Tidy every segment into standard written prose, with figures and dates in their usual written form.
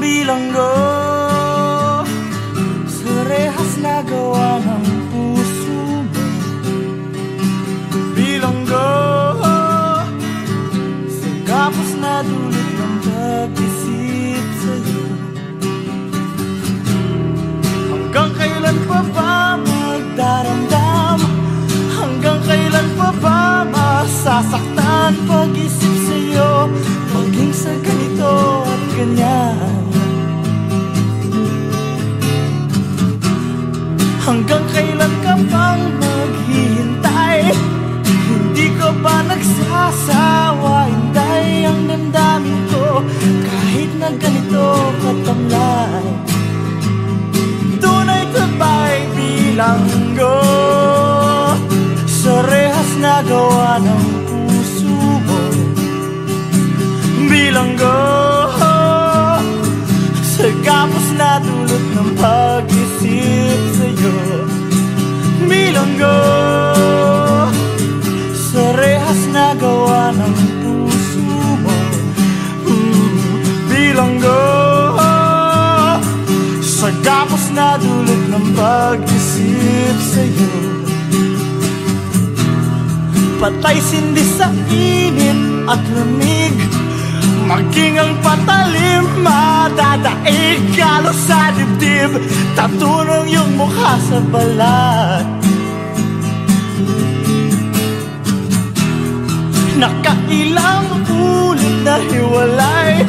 bilanggo sa rehas na gawa ng puso mo. Bilanggo sa kapos na dulot ng pag-isip sa'yo. Hanggang kailan pa ba magdaramdam? Hanggang kailan pa ba masasaktan pag-isip sa'yo? Maging sa ganito at ganyan. Hanggang kailan ka bang maghihintay? Hindi ka ba nagsasawa? Hinday ang damdamin ko kahit na ganito katamlay. Tunay ka ba'y bilanggo sa rehas na gawa ng puso mo? Bilanggo sa kapos na dulot ng pag-isip sa'yo. Bilanggo sa rehas na gawa ng puso mo. Bilanggo sa kapos na dulot ng pag-isip sa'yo. Patay sindi sa init at lamig, maging ang patalim madadaig. Galo sa dibdib, tatunong yung mukha sa balat. Nakailang ulit na hiwalay,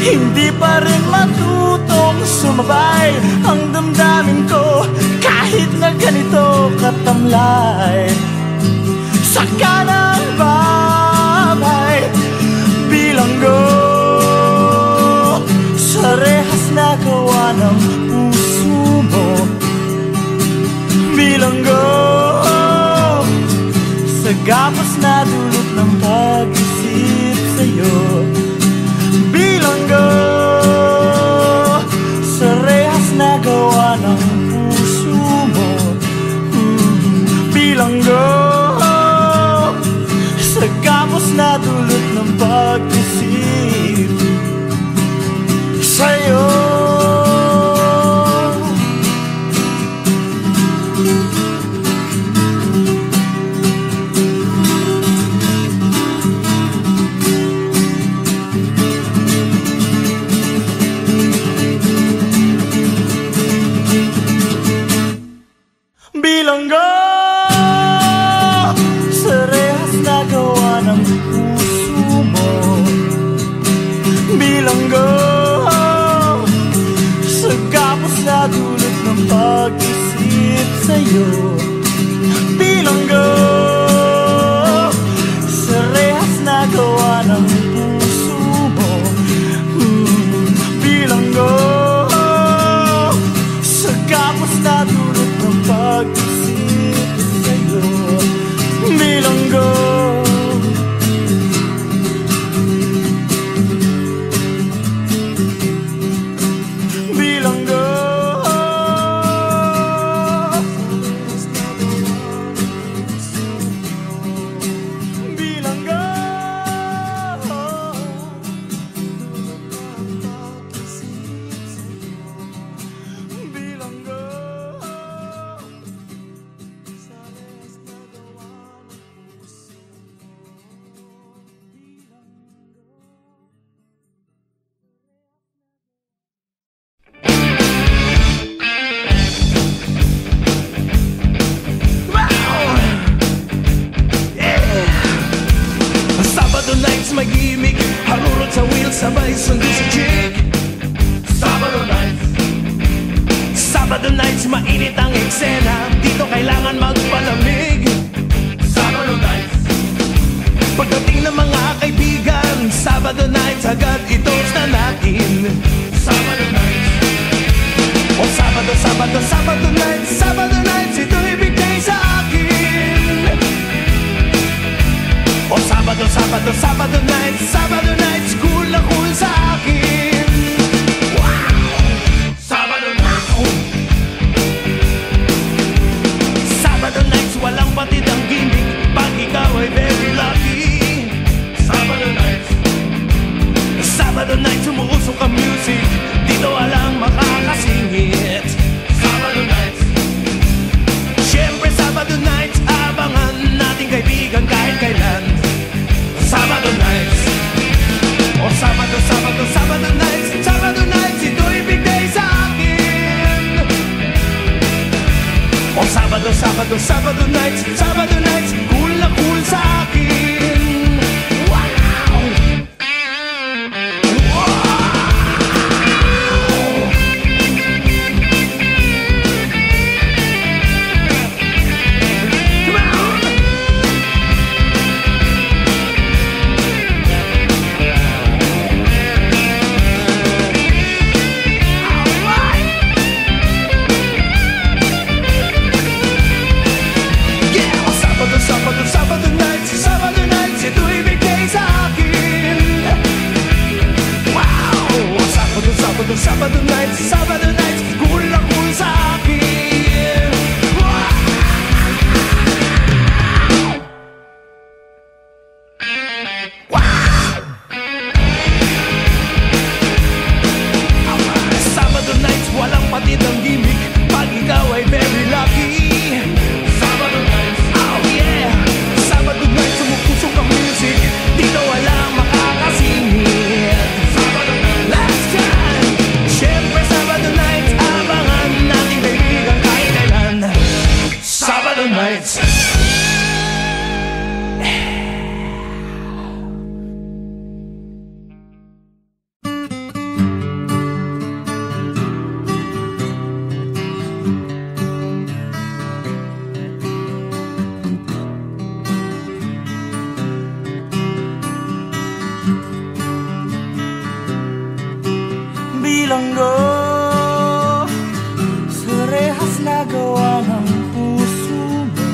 hindi pa rin matutong sumabay ang damdamin ko kahit na ganito katamlay. Saka ng babay, bilanggo sa rehas na gawa ng puso mo. Bilanggo sa gapos na dulot ng pag-isip sa'yo. Bilanggo sa rehas na gawa ng puso mo. Bilanggo sa gapos na dulot ng pag-isip sa'yo. Bilanggo sa rehas na gawa ng puso mo. Bilanggo sa gapos na dulot ng pag-isip sa'yo. Bilanggo sa rehas na gawa ng puso mo. Bilanggo sa gapos na dulot ng pag-isip sa'yo. Bilanggo mag-iimik, harurot sa wheels, sabay sundo sa chick. Sabado nights, mainit ang eksena, dito kailangan magpalamig. Sabado nights, pagdating ng mga kaibigan, Sabado nights, agad i-toast na natin. Sabado nights, o Sabado, Sabado, Sabado nights, Sabado nights, ito ibigay sa akin. O Sabado, Sabado, Sabado nights, cool na cool sa akin. Wow! Sabado nights, Sabado nights, walang batid ang gimmick, pag ikaw ay very lucky. Sabado nights, umuusok ang music, Sabado nights, ito'y bigay sa akin. Oh, Sabado nights, cool na cool sa akin. Wow! Sabado nights, ito'y bigay sa akin. Wow! Sabado nights, cool na cool sa akin. Wow! Sabado nights, walang patid ang gimmick. Pag ikaw ay very lucky. Sabado nights, oh yeah. Sabado nights, sumupusok ang music. Dito walang makakasingit. Sabado nights, last time. Siyempre Sabado nights, abangan natin kaibigan kahit kailan. Sabado nights. Bilanggo sa rehas na gawa ng puso mo.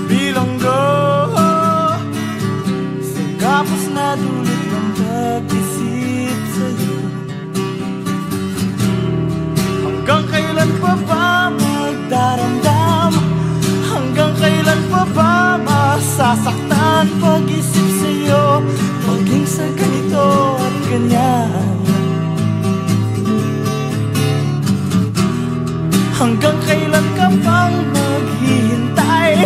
Bilanggo sa kapos na dulot ng pag-isip sa'yo. Hanggang kailan pa ba magdaramdam? Hanggang kailan pa ba masasaktan pag-isip sa'yo? Maging sa ganito at ganyan. Hanggang kailan ka pang maghihintay?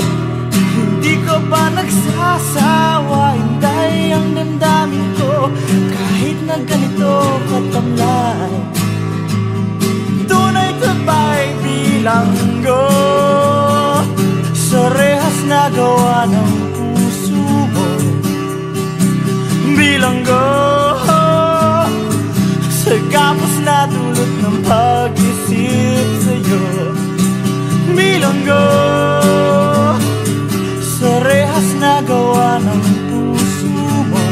Hindi ko ba nagsasawa? Hinday ang damdamin ko kahit na ganito katamlay. Tunay ka ba'y bilanggo sa rehas na gawa ng puso mo? Bilanggo sa kapos na dulot ng pag-isip sa'yo. Bilanggo sa rehas na gawa ng puso mo.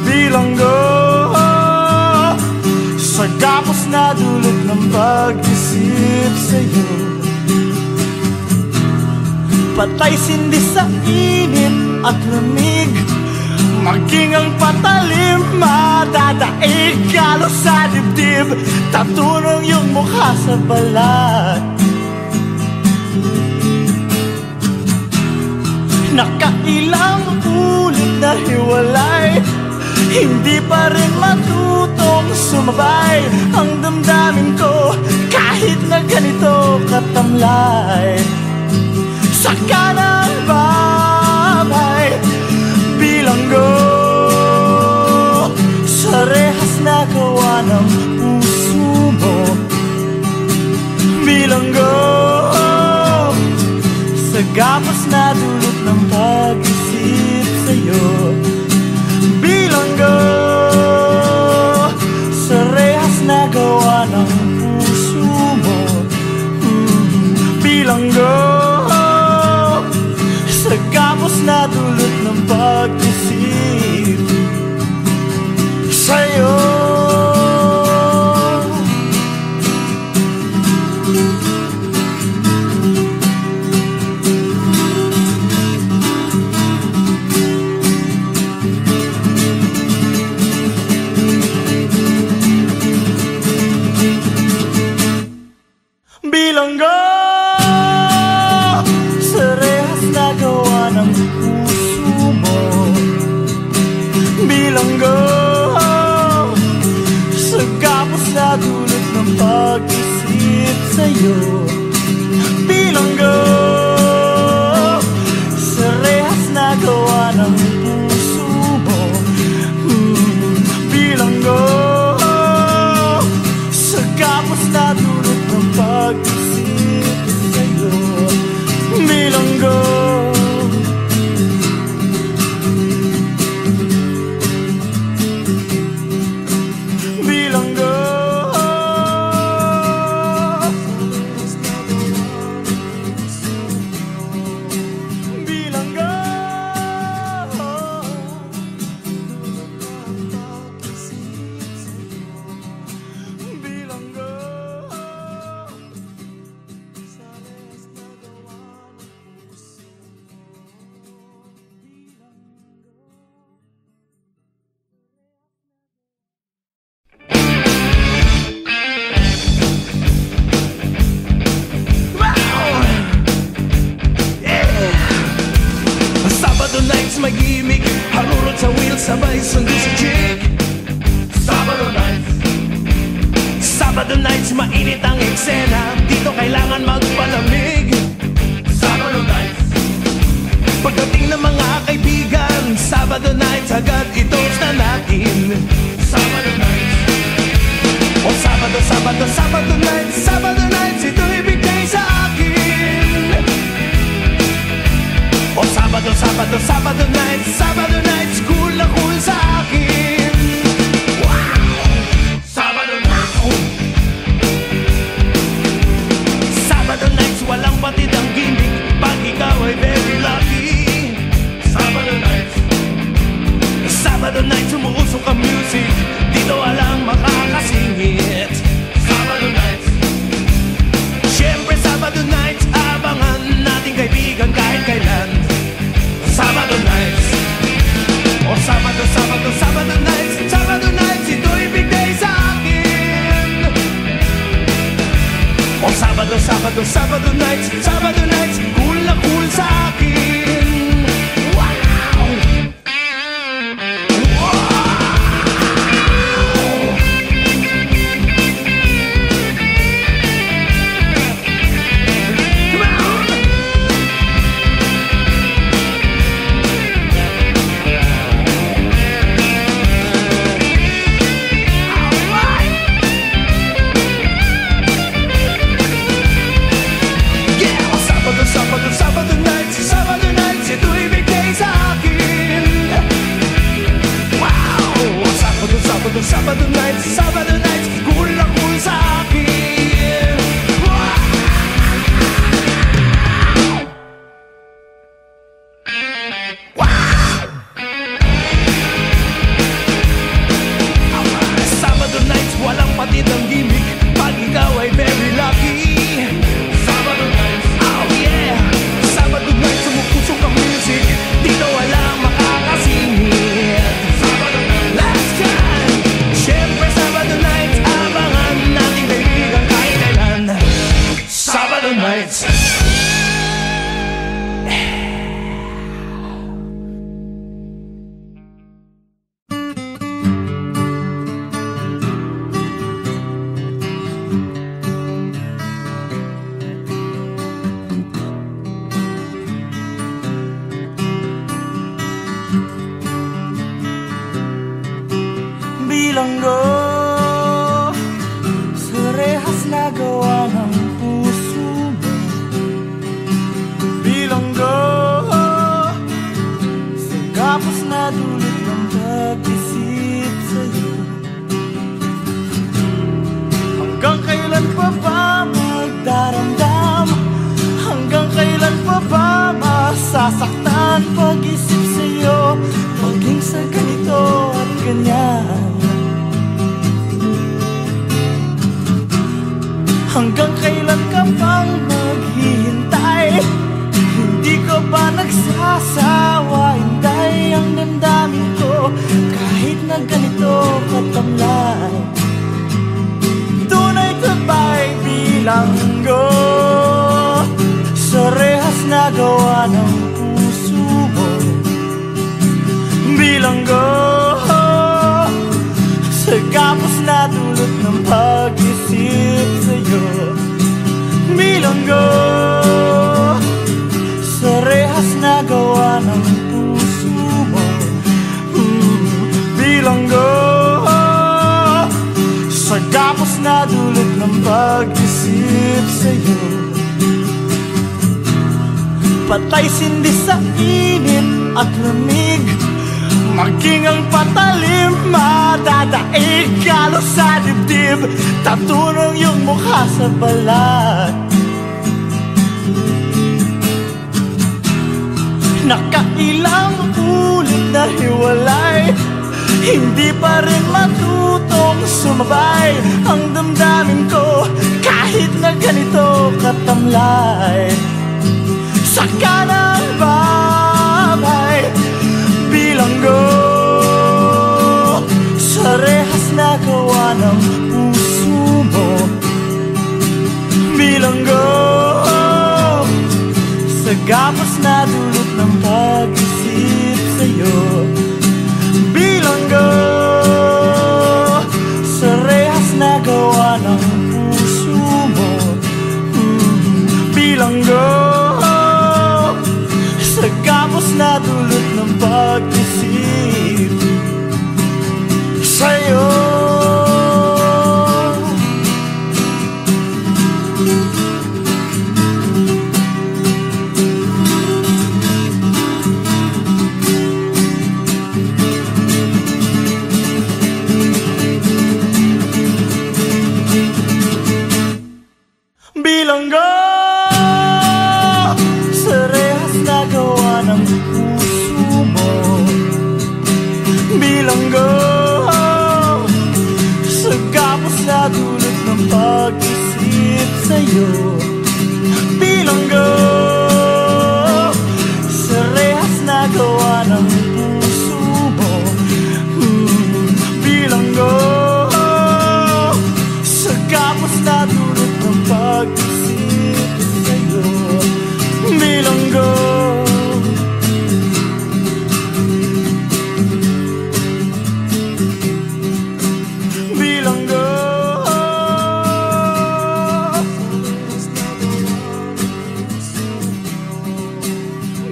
Bilanggo sa kapos na dulot ng pag-isip sa'yo. Patay sindi sa init at lamig, maging ang patalim madadaig. Galo sa dibdib, tatunong yung mukha sa balat. Nakailang ulit na hiwalay, hindi pa rin matutong sumabay ang damdamin ko kahit na ganito katamlay. Saka ng babay, bilanggo sa rehas na gawa ng puso mo. Bilanggo sa gapos na dulot ng pag-isip sa'yo. Bilanggo sa rehas na gawa ng puso mo. Bilanggo sa gapos na dulot ng pag-isip sa'yo. Bilanggo sa rehas na gawa ng puso mo. Bilanggo sa gapos na dulot ng pag-isip sa'yo. Bilanggo sa rehas na gawa ng puso mo. Sabado nights, mainit ang eksena, dito kailangan magpalamig. Sabado nights. Pagdating ng mga kaibigan, Sabado nights, agad i-toast na natin. Sabado nights. O Sabado, Sabado, Sabado nights, Sabado nights, ito ibigay sa akin. O Sabado, Sabado, Sabado nights, Sabado nights, cool na cool sa akin. Sabado nights, walang batid ang gimmick, pag ikaw ay very lucky. Sabado nights. Sabado nights, umuusok ang music, dito walang makakasingit. Sabado nights. Siyempre Sabado nights, abangan nating kaibigan kahit kailan. Sabado nights. O Sabado, Sabado, Sabado nights, Sabado nights, ito ibigay sa akin. O Sabado, Sabado, Sabado nights, Sabado nights, cool na cool sa akin. Wow! Sabado nights, Sabado nights, ito ibigay sa akin. Wow! Sabado, Sabado, Sabado nights, Sabado nights, cool na cool sa akin. Wow! Sabado nights, walang patid ang gimmick, pag ikaw ay very lucky. Sabado nights, oh yeah! Sabado nights, umupusok ang music, dito walang makakasingit. Sabado nights, last time. Siyempre Sabado nights, abangan nating kaibigan kahit kailan. Sabado nights. Bilanggo sa rehas na gawa ng puso mo. Bilanggo sa kapos na dulot ng pag-isip sa'yo. Hanggang kailan pa ba magdaramdam? Hanggang kailan pa ba masasaktan pag-isip sa'yo? Maging sa ganito at ganyan. Hanggang kailan ka pang maghihintay? Hindi ko ba nagsasawa? Hintay ang damdamin ko kahit na ganito katamlay. Tunay ka ba'y bilanggo sa rehas na gawa ng puso mo? Bilanggo sa kapos na dulot ng pag-isip sa'yo. Bilanggo sa rehas na gawa ng puso mo. Bilanggo sa kapos na dulot ng pag-isip sa'yo. Patay sindi sa init at lamig, maging ang patalim, madadaig kalo sa dibdib, tatunong yung mukha sa balat. Nakailang ulit na hiwalay, hindi pa rin matutong sumabay ang damdamin ko kahit na ganito katamlay. Saka ng babay, bilanggo sa rehas na gawa ng puso mo. Bilanggo sa gapos na dulot ng pag-isip sa'yo. Bilanggo sa rehas na gawa ng sa'yo. Bilanggo sa rehas na gawa ng puso mo. Bilanggo sa gapos na dulot ng pag-isip sa'yo. Bilanggo sa rehas na gawa ng puso mo. Bilanggo sa gapos na dulot ng pag-isip sa'yo. Bilanggo Bilanggo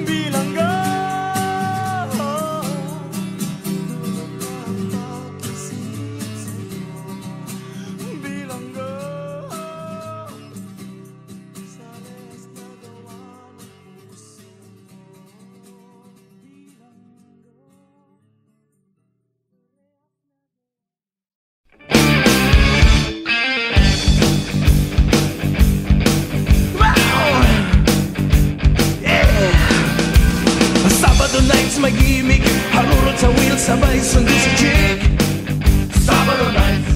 Bilanggo Bilanggo Sabado nights may gimmick, harurot sa wheel, sabay sundo sa chick. Sabado nights,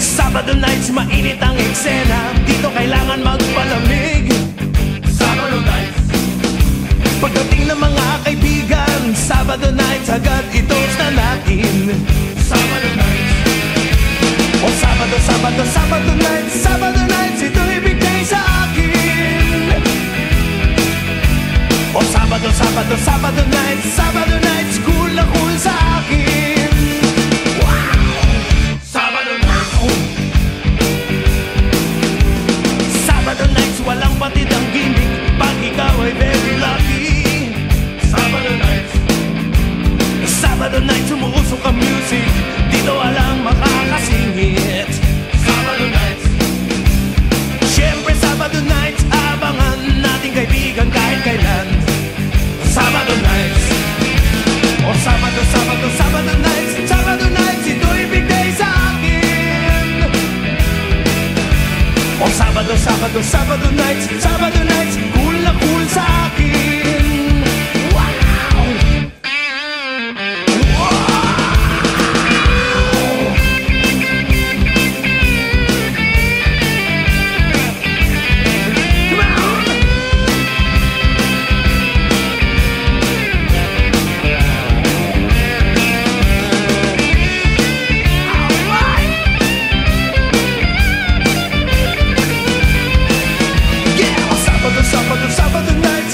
Sabado nights mainit ang eksena, dito kailangan magpalamig. Sabado nights, pagdating ng mga kaibigan, Sabado nights agad i-toast na natin. Sabado nights, o Sabado, Sabado, Sabado nights, Sabado nights, ito ibigay sa akin. O Sabado, Sabado, Sabado nights, cool na cool sa akin. Wow! Sabado nights, Sabado nights, walang batid ang gimmick, pag ikaw ay very lucky. Sabado nights, Sabado nights, umuusok ang music, dito walang makakasingit. Sabado nights, syempre Sabado nights, abangan nating kaibigan kahit kailan. Sabado nights, o Sabado, Sabado, Sabado nights, ito ibigay sa akin. O Sabado, Sabado, Sabado nights, cool na cool sa akin. Wow!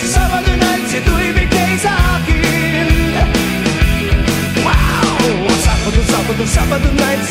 Sabado nights, ito ibigay sa akin. Wow! Sabado nights,